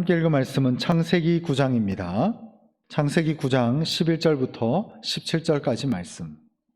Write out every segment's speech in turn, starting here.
함께 읽은 말씀은 창세기 9장입니다. 창세기 9장 11절부터 17절까지 말씀.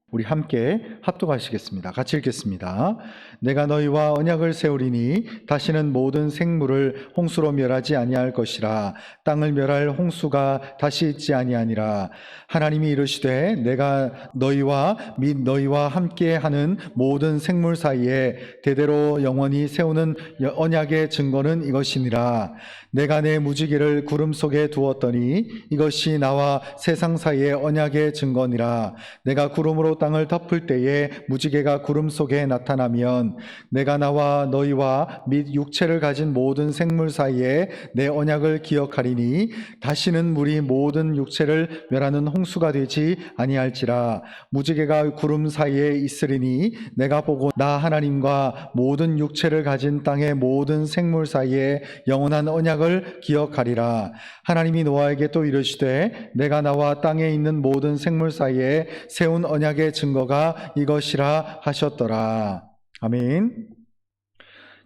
우리 함께 합독하시겠습니다. 같이 읽겠습니다. 내가 너희와 언약을 세우리니 다시는 모든 생물을 홍수로 멸하지 아니할 것이라. 땅을 멸할 홍수가 다시 있지 아니하니라. 하나님이 이르시되 내가 너희와 및 너희와 함께하는 모든 생물 사이에 대대로 영원히 세우는 언약의 증거는 이것이니라. 내가 내 무지개를 구름 속에 두었더니 이것이 나와 세상 사이의 언약의 증거니라. 내가 구름으로 땅을 덮을 때에 무지개가 구름 속에 나타나면 내가 나와 너희와 및 육체를 가진 모든 생물 사이에 내 언약을 기억하리니 다시는 물이 모든 육체를 멸하는 홍수가 되지 아니할지라. 무지개가 구름 사이에 있으리니 내가 보고 나 하나님과 모든 육체를 가진 땅의 모든 생물 사이에 영원한 언약을 기억하리라. 하나님이 노아에게 또 이르시되 내가 나와 땅에 있는 모든 생물 사이에 세운 언약의 증거가 이것이라 하셨더라. 아멘.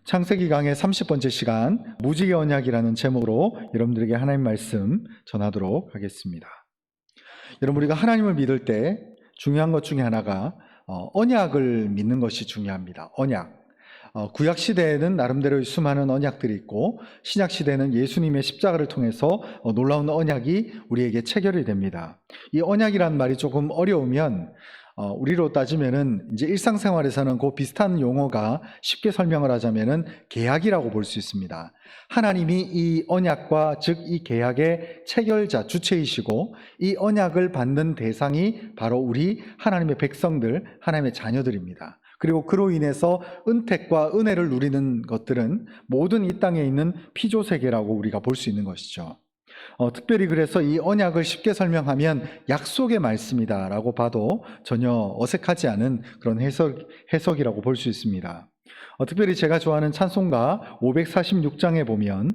창세기 강의 30번째 시간 무지개 언약이라는 제목으로 여러분들에게 하나님 말씀 전하도록 하겠습니다. 여러분, 우리가 하나님을 믿을 때 중요한 것 중에 하나가 언약을 믿는 것이 중요합니다. 언약. 구약 시대에는 나름대로 수많은 언약들이 있고 신약 시대에는 예수님의 십자가를 통해서 놀라운 언약이 우리에게 체결이 됩니다. 이 언약이란 말이 조금 어려우면 우리로 따지면은 이제 일상생활에서는 그 비슷한 용어가 쉽게 설명을 하자면은 계약이라고 볼 수 있습니다. 하나님이 이 언약과 즉 이 계약의 체결자, 주체이시고 이 언약을 받는 대상이 바로 우리 하나님의 백성들, 하나님의 자녀들입니다. 그리고 그로 인해서 은택과 은혜를 누리는 것들은 모든 이 땅에 있는 피조세계라고 우리가 볼 수 있는 것이죠. 특별히 그래서 이 언약을 쉽게 설명하면 약속의 말씀이다라고 봐도 전혀 어색하지 않은 그런 해석이라고 볼 수 있습니다. 특별히 제가 좋아하는 찬송가 546장에 보면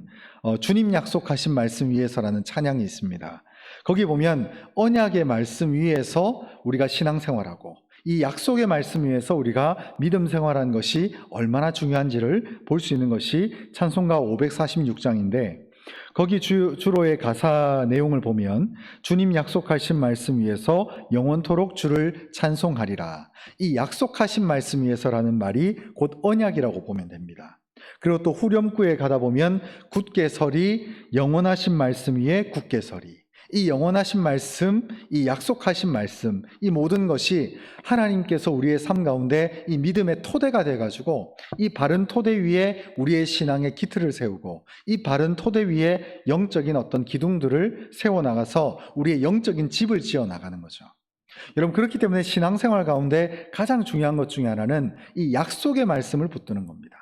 주님 약속하신 말씀 위에서라는 찬양이 있습니다. 거기 보면 언약의 말씀 위에서 우리가 신앙생활하고 이 약속의 말씀 위에서 우리가 믿음 생활하는 것이 얼마나 중요한지를 볼 수 있는 것이 찬송가 546장인데 거기 주로의 가사 내용을 보면 주님 약속하신 말씀 위에서 영원토록 주를 찬송하리라. 이 약속하신 말씀 위에서라는 말이 곧 언약이라고 보면 됩니다. 그리고 또 후렴구에 가다 보면 굳게 서리, 영원하신 말씀 위에 굳게 서리. 이 영원하신 말씀, 이 약속하신 말씀, 이 모든 것이 하나님께서 우리의 삶 가운데 이 믿음의 토대가 돼가지고 이 바른 토대 위에 우리의 신앙의 기틀을 세우고 이 바른 토대 위에 영적인 어떤 기둥들을 세워나가서 우리의 영적인 집을 지어나가는 거죠. 여러분, 그렇기 때문에 신앙생활 가운데 가장 중요한 것 중에 하나는 이 약속의 말씀을 붙드는 겁니다.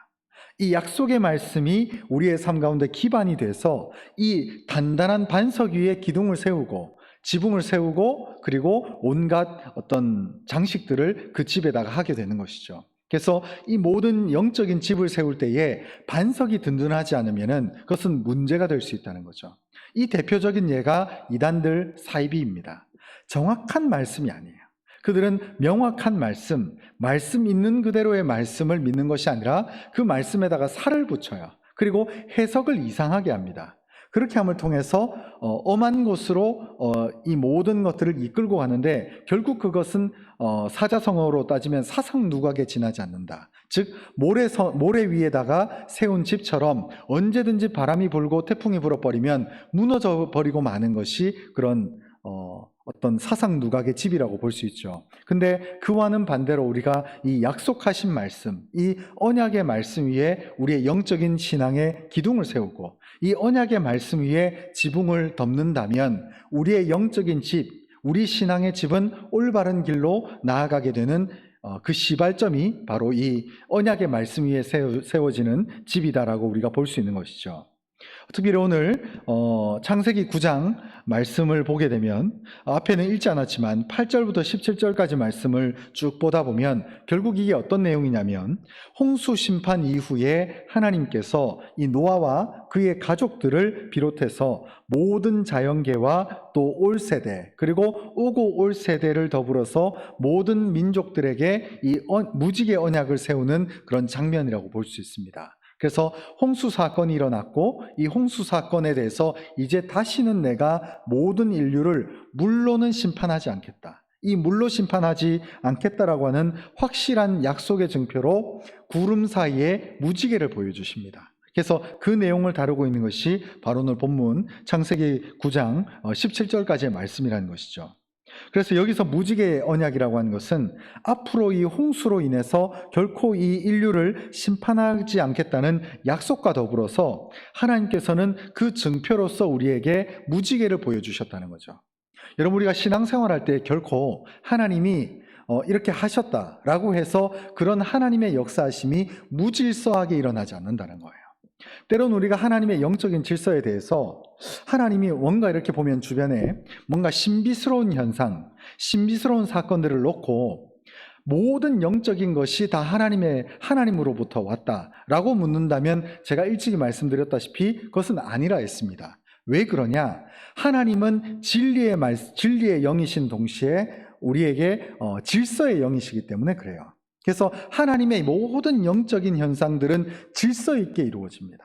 이 약속의 말씀이 우리의 삶 가운데 기반이 돼서 이 단단한 반석 위에 기둥을 세우고 지붕을 세우고 그리고 온갖 어떤 장식들을 그 집에다가 하게 되는 것이죠. 그래서 이 모든 영적인 집을 세울 때에 반석이 든든하지 않으면 그것은 문제가 될 수 있다는 거죠. 이 대표적인 예가 이단들 사이비입니다. 정확한 말씀이 아니에요. 그들은 명확한 말씀 있는 그대로의 말씀을 믿는 것이 아니라 그 말씀에다가 살을 붙여요. 그리고 해석을 이상하게 합니다. 그렇게 함을 통해서 엄한 곳으로 이 모든 것들을 이끌고 가는데 결국 그것은 사자성어로 따지면 사상누각에 지나지 않는다. 즉 모래 위에다가 세운 집처럼 언제든지 바람이 불고 태풍이 불어버리면 무너져 버리고 마는 것이 그런 어떤 사상 누각의 집이라고 볼 수 있죠. 근데 그와는 반대로 우리가 이 약속하신 말씀, 이 언약의 말씀 위에 우리의 영적인 신앙의 기둥을 세우고 이 언약의 말씀 위에 지붕을 덮는다면 우리의 영적인 집, 우리 신앙의 집은 올바른 길로 나아가게 되는 그 시발점이 바로 이 언약의 말씀 위에 세워지는 집이다라고 우리가 볼 수 있는 것이죠. 특별히 오늘 창세기 9장 말씀을 보게 되면 앞에는 읽지 않았지만 8절부터 17절까지 말씀을 쭉 보다 보면 결국 이게 어떤 내용이냐면 홍수 심판 이후에 하나님께서 이 노아와 그의 가족들을 비롯해서 모든 자연계와 또 올 세대 그리고 오고 올 세대를 더불어서 모든 민족들에게 이 무지개 언약을 세우는 그런 장면이라고 볼 수 있습니다. 그래서 홍수 사건이 일어났고 이 홍수 사건에 대해서 이제 다시는 내가 모든 인류를 물로는 심판하지 않겠다. 이 물로 심판하지 않겠다라고 하는 확실한 약속의 증표로 구름 사이에 무지개를 보여주십니다. 그래서 그 내용을 다루고 있는 것이 바로 오늘 본문 창세기 9장 17절까지의 말씀이라는 것이죠. 그래서 여기서 무지개 언약이라고 하는 것은 앞으로 이 홍수로 인해서 결코 이 인류를 심판하지 않겠다는 약속과 더불어서 하나님께서는 그 증표로서 우리에게 무지개를 보여주셨다는 거죠. 여러분, 우리가 신앙생활할 때 결코 하나님이 이렇게 하셨다라고 해서 그런 하나님의 역사하심이 무질서하게 일어나지 않는다는 거예요. 때로는 우리가 하나님의 영적인 질서에 대해서 하나님이 뭔가 이렇게 보면 주변에 뭔가 신비스러운 현상, 신비스러운 사건들을 놓고 모든 영적인 것이 다 하나님으로부터 왔다라고 묻는다면 제가 일찍이 말씀드렸다시피 그것은 아니라 했습니다. 왜 그러냐? 하나님은 진리의 영이신 동시에 우리에게 질서의 영이시기 때문에 그래요. 그래서 하나님의 모든 영적인 현상들은 질서 있게 이루어집니다.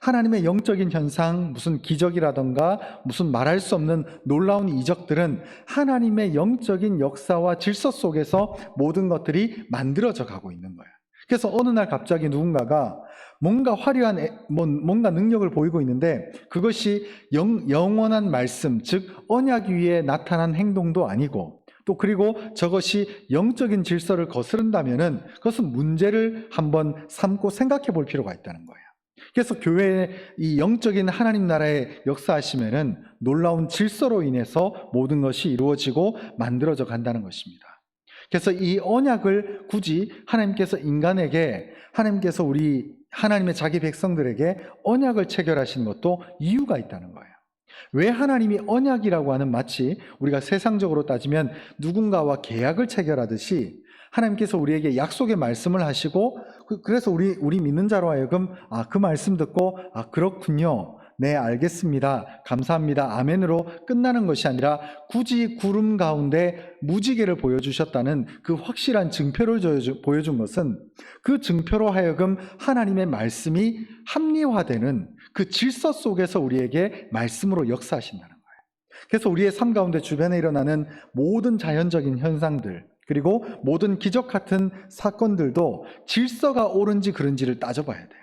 하나님의 영적인 현상, 무슨 기적이라던가 무슨 말할 수 없는 놀라운 이적들은 하나님의 영적인 역사와 질서 속에서 모든 것들이 만들어져 가고 있는 거예요. 그래서 어느 날 갑자기 누군가가 뭔가 화려한 뭔가 능력을 보이고 있는데 그것이 영원한 말씀, 즉 언약 위에 나타난 행동도 아니고 또 그리고 저것이 영적인 질서를 거스른다면은 그것은 문제를 한번 삼고 생각해 볼 필요가 있다는 거예요. 그래서 교회의 이 영적인 하나님 나라의 역사하심에는 놀라운 질서로 인해서 모든 것이 이루어지고 만들어져 간다는 것입니다. 그래서 이 언약을 굳이 하나님께서 우리 하나님의 자기 백성들에게 언약을 체결하신 것도 이유가 있다는 거예요. 왜 하나님이 언약이라고 하는, 마치 우리가 세상적으로 따지면 누군가와 계약을 체결하듯이 하나님께서 우리에게 약속의 말씀을 하시고 그래서 우리 믿는 자로 하여금 그 말씀 듣고 그렇군요, 네 알겠습니다, 감사합니다, 아멘으로 끝나는 것이 아니라 굳이 구름 가운데 무지개를 보여주셨다는 그 확실한 증표를 보여준 것은 그 증표로 하여금 하나님의 말씀이 합리화되는 그 질서 속에서 우리에게 말씀으로 역사하신다는 거예요. 그래서 우리의 삶 가운데 주변에 일어나는 모든 자연적인 현상들, 그리고 모든 기적 같은 사건들도 질서가 옳은지 그른지를 따져봐야 돼요.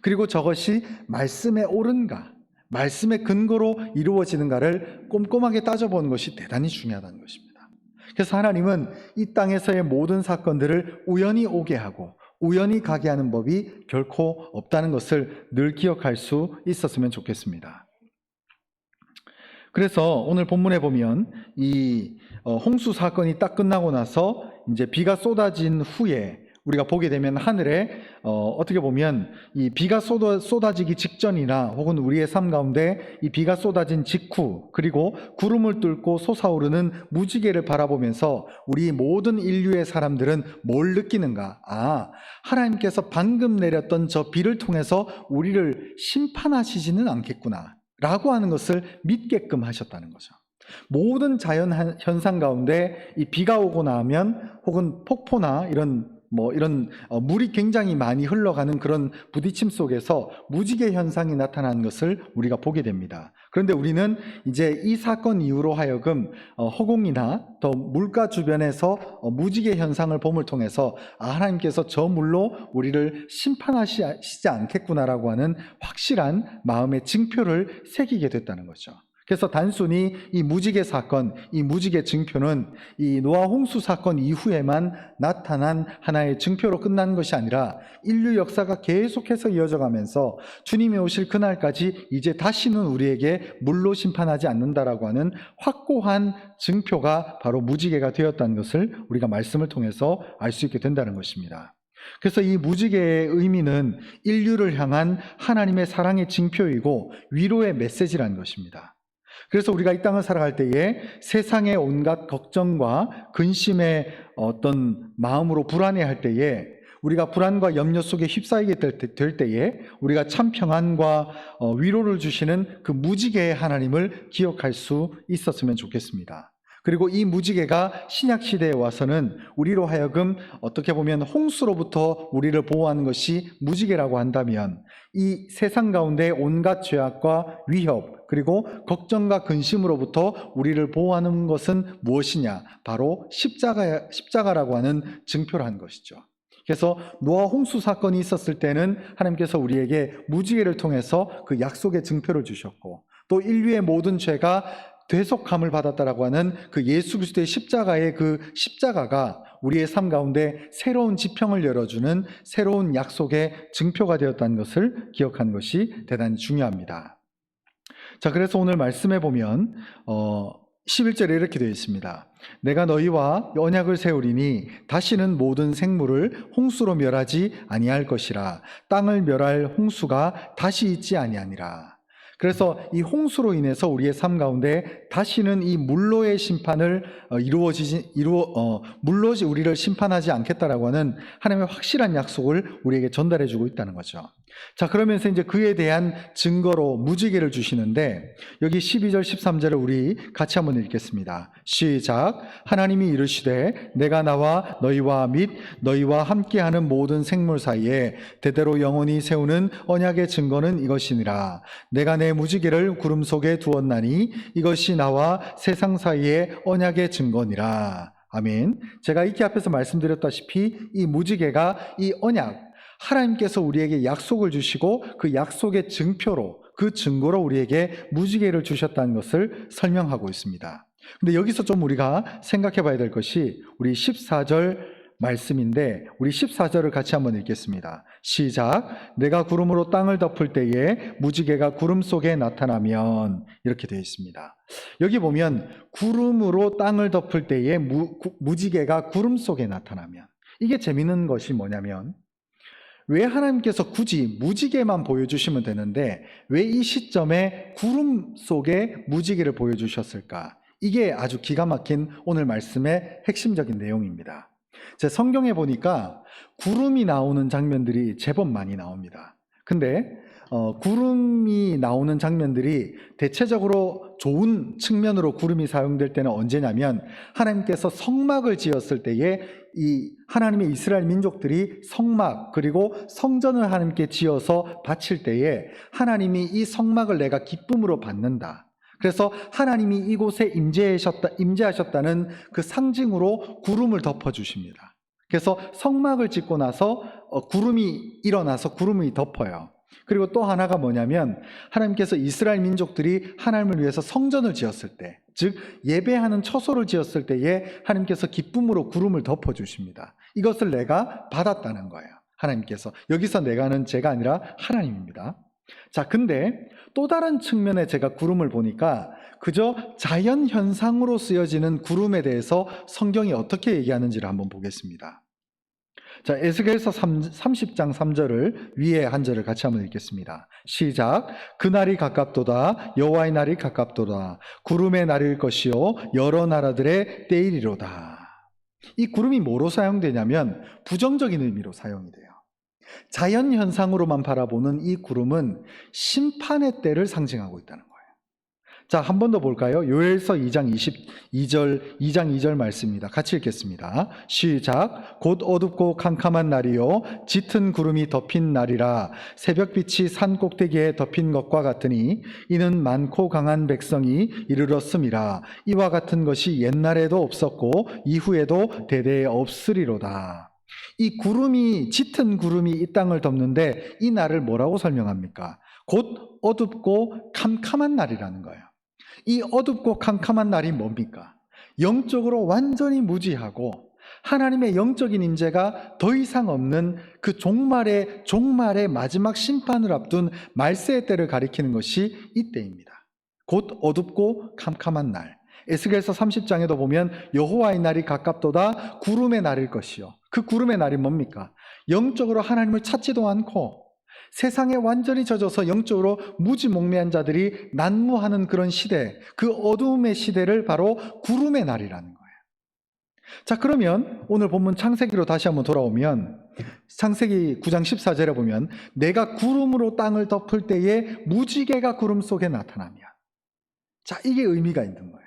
그리고 저것이 말씀에 옳은가, 말씀의 근거로 이루어지는가를 꼼꼼하게 따져보는 것이 대단히 중요하다는 것입니다. 그래서 하나님은 이 땅에서의 모든 사건들을 우연히 오게 하고 우연히 가게 하는 법이 결코 없다는 것을 늘 기억할 수 있었으면 좋겠습니다. 그래서 오늘 본문에 보면 이 홍수 사건이 딱 끝나고 나서 이제 비가 쏟아진 후에 우리가 보게 되면 하늘에 어떻게 보면 이 비가 쏟아지기 직전이나 혹은 우리의 삶 가운데 이 비가 쏟아진 직후, 그리고 구름을 뚫고 솟아오르는 무지개를 바라보면서 우리 모든 인류의 사람들은 뭘 느끼는가? 하나님께서 방금 내렸던 저 비를 통해서 우리를 심판하시지는 않겠구나 라고 하는 것을 믿게끔 하셨다는 거죠. 모든 자연 현상 가운데 이 비가 오고 나면 혹은 폭포나 이런 물이 굉장히 많이 흘러가는 그런 부딪힘 속에서 무지개 현상이 나타나는 것을 우리가 보게 됩니다. 그런데 우리는 이제 이 사건 이후로 하여금 허공이나 또 물가 주변에서 무지개 현상을 봄을 통해서 하나님께서 저 물로 우리를 심판하시지 않겠구나라고 하는 확실한 마음의 징표를 새기게 됐다는 거죠. 그래서 단순히 이 무지개 사건, 이 무지개 증표는 이 노아 홍수 사건 이후에만 나타난 하나의 증표로 끝난 것이 아니라 인류 역사가 계속해서 이어져 가면서 주님이 오실 그날까지 이제 다시는 우리에게 물로 심판하지 않는다라고 하는 확고한 증표가 바로 무지개가 되었다는 것을 우리가 말씀을 통해서 알 수 있게 된다는 것입니다. 그래서 이 무지개의 의미는 인류를 향한 하나님의 사랑의 징표이고 위로의 메시지라는 것입니다. 그래서 우리가 이 땅을 살아갈 때에 세상의 온갖 걱정과 근심의 어떤 마음으로 불안해할 때에, 우리가 불안과 염려 속에 휩싸이게 될 때에 우리가 참 평안과 위로를 주시는 그 무지개의 하나님을 기억할 수 있었으면 좋겠습니다. 그리고 이 무지개가 신약 시대에 와서는 우리로 하여금 어떻게 보면 홍수로부터 우리를 보호하는 것이 무지개라고 한다면, 이 세상 가운데 온갖 죄악과 위협 그리고 걱정과 근심으로부터 우리를 보호하는 것은 무엇이냐? 바로 십자가라고 하는 증표라는 것이죠. 그래서 노아 홍수 사건이 있었을 때는 하나님께서 우리에게 무지개를 통해서 그 약속의 증표를 주셨고, 또 인류의 모든 죄가 대속함을 받았다라고 하는 그 예수 그리스도의 십자가의 그 십자가가 우리의 삶 가운데 새로운 지평을 열어주는 새로운 약속의 증표가 되었다는 것을 기억하는 것이 대단히 중요합니다. 자, 그래서 오늘 말씀해 보면 11절에 이렇게 되어 있습니다. 내가 너희와 언약을 세우리니 다시는 모든 생물을 홍수로 멸하지 아니할 것이라. 땅을 멸할 홍수가 다시 있지 아니하니라. 그래서 이 홍수로 인해서 우리의 삶 가운데 다시는 이 물로의 심판을 물로 우리를 심판하지 않겠다라고 하는 하나님의 확실한 약속을 우리에게 전달해 주고 있다는 거죠. 자, 그러면서 이제 그에 대한 증거로 무지개를 주시는데, 여기 12절 13절을 우리 같이 한번 읽겠습니다. 시작. 하나님이 이르시되 내가 나와 너희와 및 너희와 함께하는 모든 생물 사이에 대대로 영원히 세우는 언약의 증거는 이것이니라. 내가 내 무지개를 구름 속에 두었나니 이것이 나와 세상 사이의 언약의 증거니라. 아멘. 제가 익히 앞에서 말씀드렸다시피 이 무지개가 이 언약, 하나님께서 우리에게 약속을 주시고 그 약속의 증표로, 그 증거로 우리에게 무지개를 주셨다는 것을 설명하고 있습니다. 근데 여기서 좀 우리가 생각해 봐야 될 것이 우리 14절 말씀인데, 우리 14절을 같이 한번 읽겠습니다. 시작. 내가 구름으로 땅을 덮을 때에 무지개가 구름 속에 나타나면, 이렇게 되어 있습니다. 여기 보면 구름으로 땅을 덮을 때에 무지개가 구름 속에 나타나면, 이게 재밌는 것이 뭐냐면, 왜 하나님께서 굳이 무지개만 보여주시면 되는데 왜 이 시점에 구름 속에 무지개를 보여주셨을까? 이게 아주 기가 막힌 오늘 말씀의 핵심적인 내용입니다. 제 성경에 보니까 구름이 나오는 장면들이 제법 많이 나옵니다. 근데 구름이 나오는 장면들이 대체적으로 좋은 측면으로 구름이 사용될 때는 언제냐면, 하나님께서 성막을 지었을 때에 이 하나님의 이스라엘 민족들이 성막 그리고 성전을 하나님께 지어서 바칠 때에 하나님이 이 성막을 내가 기쁨으로 받는다, 그래서 하나님이 이곳에 임재하셨다는 그 상징으로 구름을 덮어주십니다. 그래서 성막을 짓고 나서 구름이 일어나서 구름이 덮어요. 그리고 또 하나가 뭐냐면, 하나님께서 이스라엘 민족들이 하나님을 위해서 성전을 지었을 때, 즉 예배하는 처소를 지었을 때에 하나님께서 기쁨으로 구름을 덮어주십니다. 이것을 내가 받았다는 거예요. 하나님께서. 여기서 내가는 제가 아니라 하나님입니다. 자, 근데 또 다른 측면에 제가 구름을 보니까 그저 자연 현상으로 쓰여지는 구름에 대해서 성경이 어떻게 얘기하는지를 한번 보겠습니다. 자, 에스겔서 30장 3절을 위에 한 절을 같이 한번 읽겠습니다. 시작. 그날이 가깝도다. 여호와의 날이 가깝도다. 구름의 날일 것이요 여러 나라들의 때이리로다. 이 구름이 뭐로 사용되냐면 부정적인 의미로 사용이 돼요. 자연 현상으로만 바라보는 이 구름은 심판의 때를 상징하고 있다는 거예요. 자, 한 번 더 볼까요? 요엘서 2장 2절 말씀입니다. 같이 읽겠습니다. 시작. 곧 어둡고 캄캄한 날이요 짙은 구름이 덮인 날이라. 새벽빛이 산 꼭대기에 덮인 것과 같으니 이는 많고 강한 백성이 이르렀음이라. 이와 같은 것이 옛날에도 없었고 이후에도 대대에 없으리로다. 이 구름이, 짙은 구름이 이 땅을 덮는데 이 날을 뭐라고 설명합니까? 곧 어둡고 캄캄한 날이라는 거예요. 이 어둡고 캄캄한 날이 뭡니까? 영적으로 완전히 무지하고 하나님의 영적인 임재가 더 이상 없는 그 종말의 마지막 심판을 앞둔 말세의 때를 가리키는 것이 이때입니다. 곧 어둡고 캄캄한 날. 에스겔서 30장에도 보면 여호와의 날이 가깝도다. 구름의 날일 것이요. 그 구름의 날이 뭡니까? 영적으로 하나님을 찾지도 않고 세상에 완전히 젖어서 영적으로 무지몽매한 자들이 난무하는 그런 시대, 그 어두움의 시대를 바로 구름의 날이라는 거예요. 자, 그러면 오늘 본문 창세기로 다시 한번 돌아오면 창세기 9장 14절에 보면 내가 구름으로 땅을 덮을 때에 무지개가 구름 속에 나타나면, 자, 이게 의미가 있는 거예요.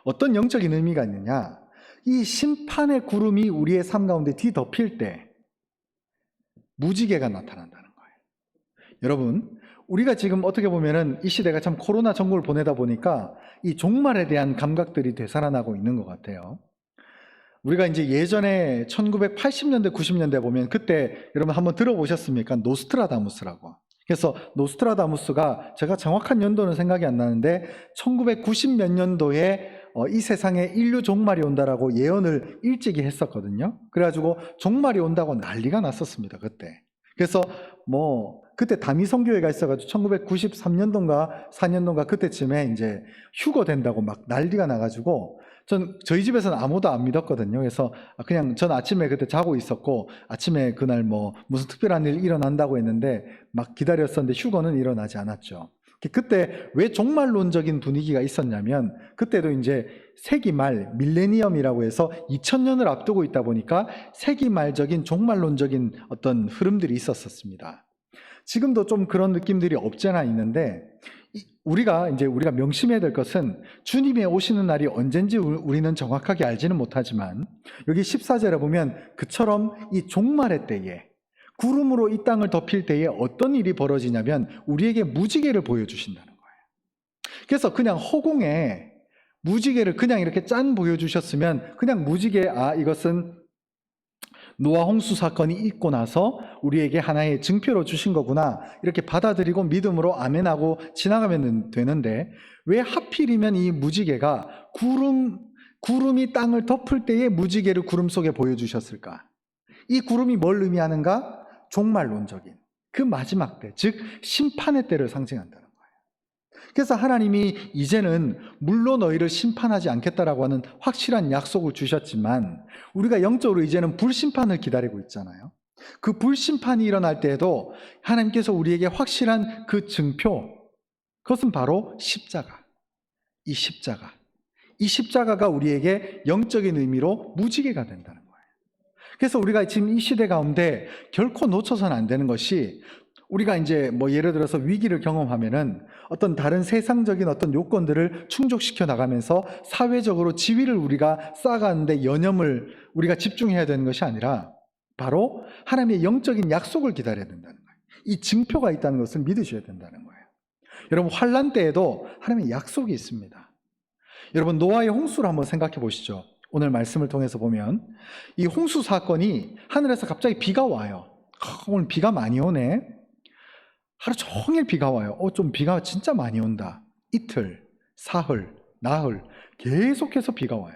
어떤 영적인 의미가 있느냐? 이 심판의 구름이 우리의 삶 가운데 뒤덮일 때 무지개가 나타난다는 거예요. 여러분, 우리가 지금 어떻게 보면은 이 시대가 참 코로나 전국을 보내다 보니까 이 종말에 대한 감각들이 되살아나고 있는 것 같아요. 우리가 이제 예전에 1980년대, 90년대 보면 그때 여러분 한번 들어보셨습니까? 노스트라다무스라고. 그래서 노스트라다무스가 제가 정확한 연도는 생각이 안 나는데 1990 몇 년도에 이 세상에 인류 종말이 온다라고 예언을 일찍이 했었거든요. 그래가지고 종말이 온다고 난리가 났었습니다, 그때. 그래서 그때 다미성교회가 있어가지고 1993년도인가 4년도인가 그때쯤에 이제 휴거된다고 막 난리가 나가지고 저희 집에서는 아무도 안 믿었거든요. 그래서 그냥 전 아침에 그때 자고 있었고 아침에 그날 무슨 특별한 일 일어난다고 했는데 막 기다렸었는데 휴거는 일어나지 않았죠. 그때 왜 종말론적인 분위기가 있었냐면 그때도 이제 세기 말 밀레니엄이라고 해서 2000년을 앞두고 있다 보니까 세기 말적인 종말론적인 어떤 흐름들이 있었습니다. 지금도 좀 그런 느낌들이 없잖아 있는데 우리가 명심해야 될 것은 주님의 오시는 날이 언젠지 우리는 정확하게 알지는 못하지만 여기 14절에 보면 그처럼 이 종말의 때에 구름으로 이 땅을 덮일 때에 어떤 일이 벌어지냐면 우리에게 무지개를 보여주신다는 거예요. 그래서 그냥 허공에 무지개를 그냥 이렇게 짠 보여주셨으면 그냥 무지개, 이것은 노아 홍수 사건이 있고 나서 우리에게 하나의 증표로 주신 거구나 이렇게 받아들이고 믿음으로 아멘하고 지나가면 되는데 왜 하필이면 이 무지개가 구름이 땅을 덮을 때에 무지개를 구름 속에 보여주셨을까? 이 구름이 뭘 의미하는가? 종말론적인 그 마지막 때, 즉 심판의 때를 상징한다는 거예요. 그래서 하나님이 이제는 물로 너희를 심판하지 않겠다라고 하는 확실한 약속을 주셨지만 우리가 영적으로 이제는 불심판을 기다리고 있잖아요. 그 불심판이 일어날 때에도 하나님께서 우리에게 확실한 그 증표, 그것은 바로 십자가. 이 십자가가 우리에게 영적인 의미로 무지개가 된다는 거예요. 그래서 우리가 지금 이 시대 가운데 결코 놓쳐서는 안 되는 것이 우리가 이제 예를 들어서 위기를 경험하면은 어떤 다른 세상적인 어떤 요건들을 충족시켜 나가면서 사회적으로 지위를 우리가 쌓아가는데 여념을 우리가 집중해야 되는 것이 아니라 바로 하나님의 영적인 약속을 기다려야 된다는 거예요. 이 증표가 있다는 것을 믿으셔야 된다는 거예요. 여러분 환난 때에도 하나님의 약속이 있습니다. 여러분 노아의 홍수를 한번 생각해 보시죠. 오늘 말씀을 통해서 보면 이 홍수 사건이 하늘에서 갑자기 비가 와요. 오늘 비가 많이 오네. 하루 종일 비가 와요. 좀 비가 진짜 많이 온다. 이틀, 사흘, 나흘 계속해서 비가 와요.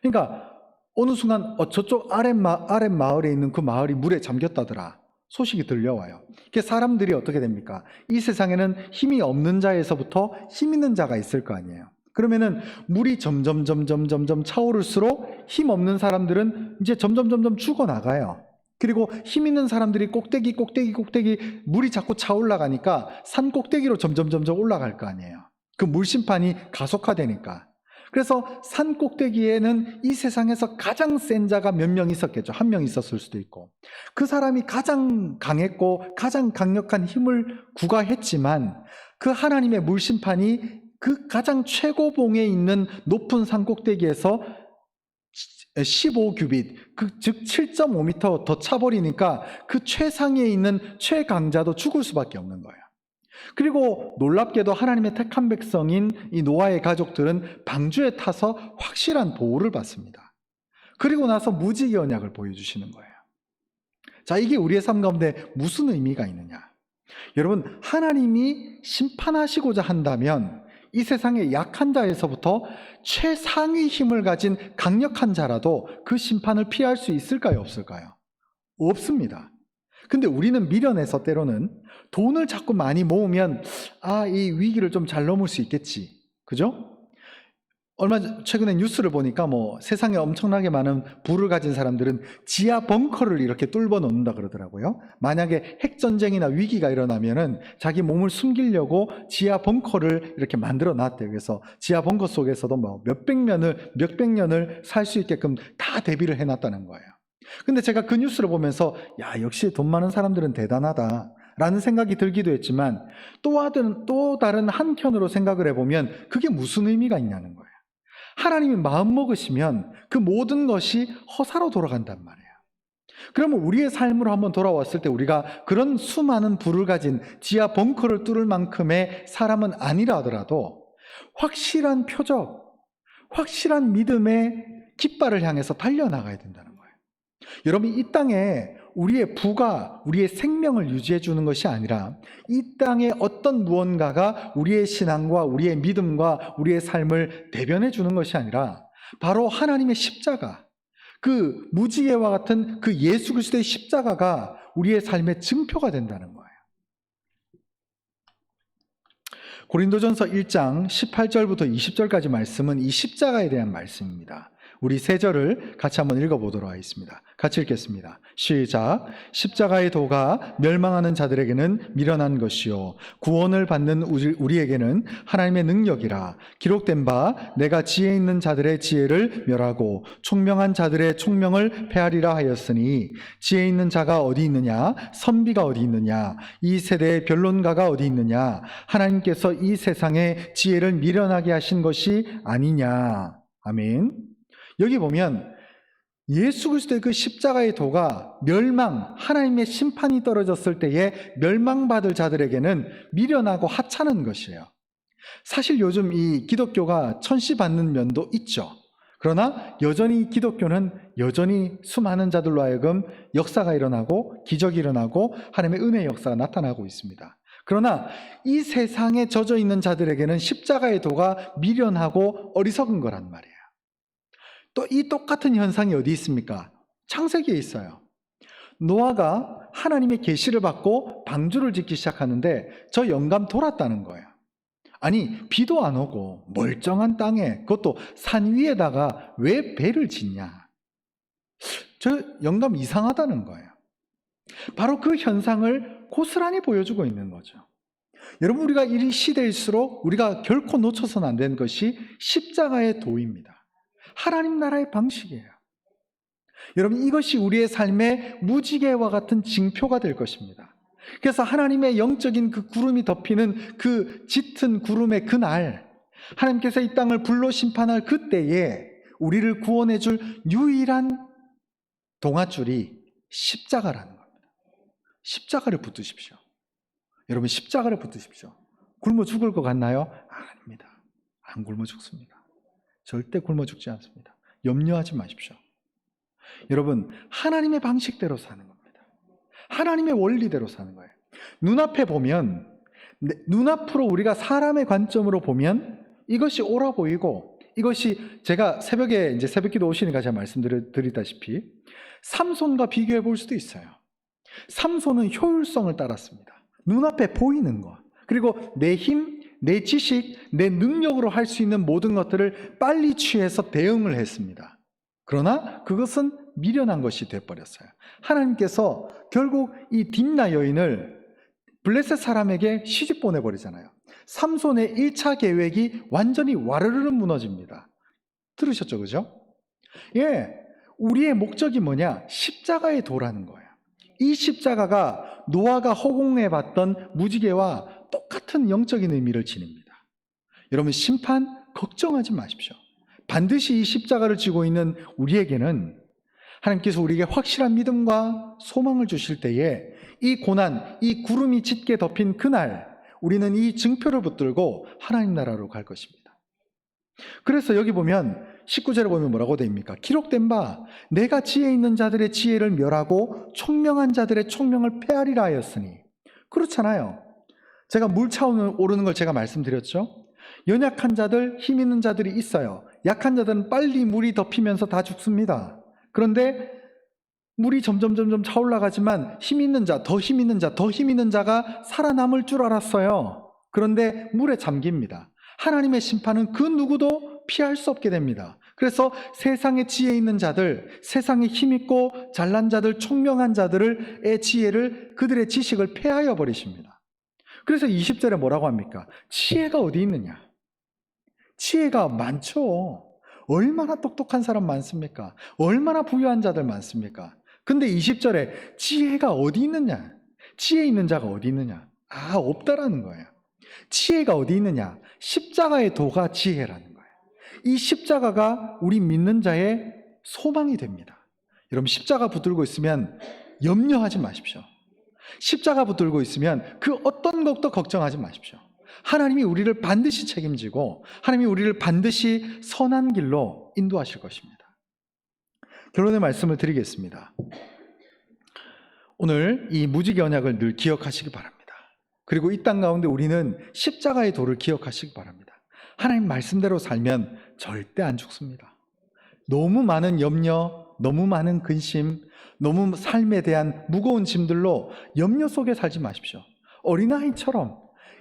그러니까 어느 순간 저쪽 아랫마을에 있는 그 마을이 물에 잠겼다더라. 소식이 들려와요. 그래서 사람들이 어떻게 됩니까? 이 세상에는 힘이 없는 자에서부터 힘 있는 자가 있을 거 아니에요. 그러면은 물이 점점 차오를수록 힘 없는 사람들은 이제 점점 죽어나가요. 그리고 힘 있는 사람들이 꼭대기 물이 자꾸 차올라가니까 산 꼭대기로 점점 올라갈 거 아니에요. 그 물심판이 가속화되니까. 그래서 산 꼭대기에는 이 세상에서 가장 센 자가 몇 명 있었겠죠. 한 명 있었을 수도 있고. 그 사람이 가장 강했고 가장 강력한 힘을 구가했지만 그 하나님의 물심판이 그 가장 최고봉에 있는 높은 산 꼭대기에서 15규빗, 즉 7.5m 더 차버리니까 그 최상위에 있는 최강자도 죽을 수밖에 없는 거예요. 그리고 놀랍게도 하나님의 택한 백성인 이 노아의 가족들은 방주에 타서 확실한 보호를 받습니다. 그리고 나서 무지개 언약을 보여주시는 거예요. 자, 이게 우리의 삶 가운데 무슨 의미가 있느냐? 여러분, 하나님이 심판하시고자 한다면 이 세상의 약한 자에서부터 최상위 힘을 가진 강력한 자라도 그 심판을 피할 수 있을까요? 없을까요? 없습니다. 근데 우리는 미련해서 때로는 돈을 자꾸 많이 모으면 이 위기를 좀 잘 넘을 수 있겠지. 그죠? 얼마 최근에 뉴스를 보니까 세상에 엄청나게 많은 부를 가진 사람들은 지하 벙커를 이렇게 뚫어 놓는다 그러더라고요. 만약에 핵전쟁이나 위기가 일어나면은 자기 몸을 숨기려고 지하 벙커를 이렇게 만들어 놨대요. 그래서 지하 벙커 속에서도 몇백 년을 살 수 있게끔 다 대비를 해 놨다는 거예요. 근데 제가 그 뉴스를 보면서 역시 돈 많은 사람들은 대단하다 라는 생각이 들기도 했지만 또 다른 한켠으로 생각을 해보면 그게 무슨 의미가 있냐는 거예요. 하나님이 마음 먹으시면 그 모든 것이 허사로 돌아간단 말이에요. 그러면 우리의 삶으로 한번 돌아왔을 때 우리가 그런 수많은 부를 가진 지하 벙커를 뚫을 만큼의 사람은 아니라 하더라도 확실한 표적, 확실한 믿음의 깃발을 향해서 달려나가야 된다는 거예요. 여러분, 이 땅에 우리의 부가 우리의 생명을 유지해 주는 것이 아니라 이 땅에 어떤 무언가가 우리의 신앙과 우리의 믿음과 우리의 삶을 대변해 주는 것이 아니라 바로 하나님의 십자가, 그 무지개와 같은 그 예수 그리스도의 십자가가 우리의 삶의 증표가 된다는 거예요. 고린도전서 1장 18절부터 20절까지 말씀은 이 십자가에 대한 말씀입니다. 우리 세 절을 같이 한번 읽어보도록 하겠습니다. 같이 읽겠습니다. 시작. 십자가의 도가 멸망하는 자들에게는 미련한 것이요 구원을 받는 우리에게는 하나님의 능력이라. 기록된 바 내가 지혜 있는 자들의 지혜를 멸하고 총명한 자들의 총명을 패하리라 하였으니 지혜 있는 자가 어디 있느냐, 선비가 어디 있느냐, 이 세대의 변론가가 어디 있느냐, 하나님께서 이 세상의 지혜를 미련하게 하신 것이 아니냐. 아멘. 여기 보면 예수 그리스도의 그 십자가의 도가 하나님의 심판이 떨어졌을 때에 멸망받을 자들에게는 미련하고 하찮은 것이에요. 사실 요즘 이 기독교가 천시받는 면도 있죠. 그러나 여전히 기독교는 여전히 수많은 자들로 하여금 역사가 일어나고 기적이 일어나고 하나님의 은혜의 역사가 나타나고 있습니다. 그러나 이 세상에 젖어 있는 자들에게는 십자가의 도가 미련하고 어리석은 거란 말이에요. 또 이 똑같은 현상이 어디 있습니까? 창세기에 있어요. 노아가 하나님의 계시를 받고 방주를 짓기 시작하는데 저 영감 돌았다는 거예요. 아니, 비도 안 오고 멀쩡한 땅에, 그것도 산 위에다가 왜 배를 짓냐? 저 영감 이상하다는 거예요. 바로 그 현상을 고스란히 보여주고 있는 거죠. 여러분, 우리가 이 시대일수록 우리가 결코 놓쳐서는 안 되는 것이 십자가의 도입니다. 하나님 나라의 방식이에요. 여러분, 이것이 우리의 삶의 무지개와 같은 징표가 될 것입니다. 그래서 하나님의 영적인 그 구름이 덮이는 그 짙은 구름의 그날, 하나님께서 이 땅을 불로 심판할 그때에 우리를 구원해 줄 유일한 동아줄이 십자가라는 겁니다. 십자가를 붙드십시오. 여러분, 십자가를 붙드십시오. 굶어 죽을 것 같나요? 아닙니다. 안 굶어 죽습니다. 절대 굶어 죽지 않습니다. 염려하지 마십시오. 여러분, 하나님의 방식대로 사는 겁니다. 하나님의 원리대로 사는 거예요. 눈앞에 보면, 눈앞으로 우리가 사람의 관점으로 보면 이것이 옳아 보이고, 이것이 제가 새벽에 이제 새벽기도 오시니까 제가 말씀드리다시피 삼손과 비교해 볼 수도 있어요. 삼손은 효율성을 따랐습니다. 눈앞에 보이는 것, 그리고 내 힘, 내 지식, 내 능력으로 할 수 있는 모든 것들을 빨리 취해서 대응을 했습니다. 그러나 그것은 미련한 것이 되어버렸어요. 하나님께서 결국 이 딥나 여인을 블레셋 사람에게 시집 보내버리잖아요. 삼손의 1차 계획이 완전히 와르르 무너집니다. 들으셨죠? 그죠? 예, 우리의 목적이 뭐냐? 십자가의 도라는 거예요. 이 십자가가 노아가 허공에 봤던 무지개와 똑같은 영적인 의미를 지닙니다. 여러분, 심판 걱정하지 마십시오. 반드시 이 십자가를 지고 있는 우리에게는 하나님께서 우리에게 확실한 믿음과 소망을 주실 때에 이 고난, 이 구름이 짙게 덮인 그날 우리는 이 증표를 붙들고 하나님 나라로 갈 것입니다. 그래서 여기 보면 19절에 보면 뭐라고 되어 있습니까? 기록된 바 내가 지혜 있는 자들의 지혜를 멸하고 총명한 자들의 총명을 패하리라 하였으니. 그렇잖아요. 제가 물 차오르는 걸 제가 말씀드렸죠. 연약한 자들, 힘 있는 자들이 있어요. 약한 자들은 빨리 물이 덮이면서 다 죽습니다. 그런데 물이 점점 차올라가지만 힘 있는 자, 더 힘 있는 자, 더 힘 있는 자가 살아남을 줄 알았어요. 그런데 물에 잠깁니다. 하나님의 심판은 그 누구도 피할 수 없게 됩니다. 그래서 세상에 지혜 있는 자들, 세상에 힘 있고 잘난 자들, 총명한 자들의 지혜를, 그들의 지식을 폐하여 버리십니다. 그래서 20절에 뭐라고 합니까? 지혜가 어디 있느냐? 지혜가 많죠. 얼마나 똑똑한 사람 많습니까? 얼마나 부유한 자들 많습니까? 근데 20절에 지혜가 어디 있느냐? 지혜 있는 자가 어디 있느냐? 없다라는 거예요. 지혜가 어디 있느냐? 십자가의 도가 지혜라는 거예요. 이 십자가가 우리 믿는 자의 소망이 됩니다. 여러분, 십자가 붙들고 있으면 염려하지 마십시오. 십자가 붙들고 있으면 그 어떤 것도 걱정하지 마십시오. 하나님이 우리를 반드시 책임지고 하나님이 우리를 반드시 선한 길로 인도하실 것입니다. 결론의 말씀을 드리겠습니다. 오늘 이 무지개 언약을 늘 기억하시기 바랍니다. 그리고 이 땅 가운데 우리는 십자가의 도를 기억하시기 바랍니다. 하나님 말씀대로 살면 절대 안 죽습니다. 너무 많은 염려, 너무 많은 근심, 너무 삶에 대한 무거운 짐들로 염려 속에 살지 마십시오. 어린아이처럼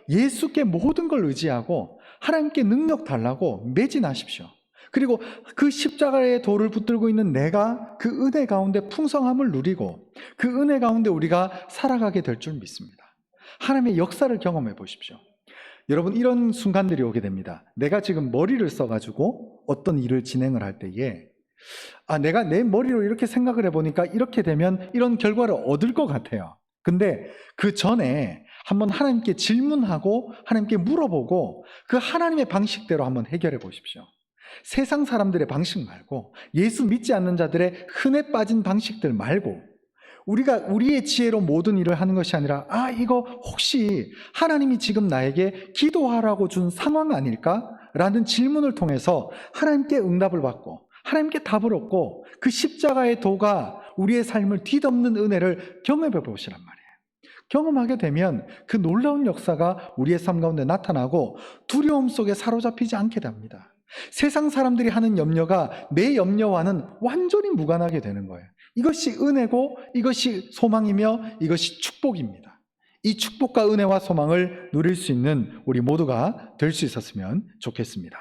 예수께 모든 걸 의지하고 하나님께 능력 달라고 매진하십시오. 그리고 그 십자가의 도를 붙들고 있는 내가 그 은혜 가운데 풍성함을 누리고 그 은혜 가운데 우리가 살아가게 될 줄 믿습니다. 하나님의 역사를 경험해 보십시오. 여러분, 이런 순간들이 오게 됩니다. 내가 지금 머리를 써가지고 어떤 일을 진행을 할 때에 내가 내 머리로 이렇게 생각을 해보니까 이렇게 되면 이런 결과를 얻을 것 같아요. 근데 그 전에 한번 하나님께 질문하고 하나님께 물어보고 그 하나님의 방식대로 한번 해결해 보십시오. 세상 사람들의 방식 말고, 예수 믿지 않는 자들의 흔해 빠진 방식들 말고, 우리가 우리의 지혜로 모든 일을 하는 것이 아니라 이거 혹시 하나님이 지금 나에게 기도하라고 준 상황 아닐까? 라는 질문을 통해서 하나님께 응답을 받고 하나님께 답을 얻고 그 십자가의 도가 우리의 삶을 뒤덮는 은혜를 경험해 보시란 말이에요. 경험하게 되면 그 놀라운 역사가 우리의 삶 가운데 나타나고 두려움 속에 사로잡히지 않게 됩니다. 세상 사람들이 하는 염려가 내 염려와는 완전히 무관하게 되는 거예요. 이것이 은혜고 이것이 소망이며 이것이 축복입니다. 이 축복과 은혜와 소망을 누릴 수 있는 우리 모두가 될 수 있었으면 좋겠습니다.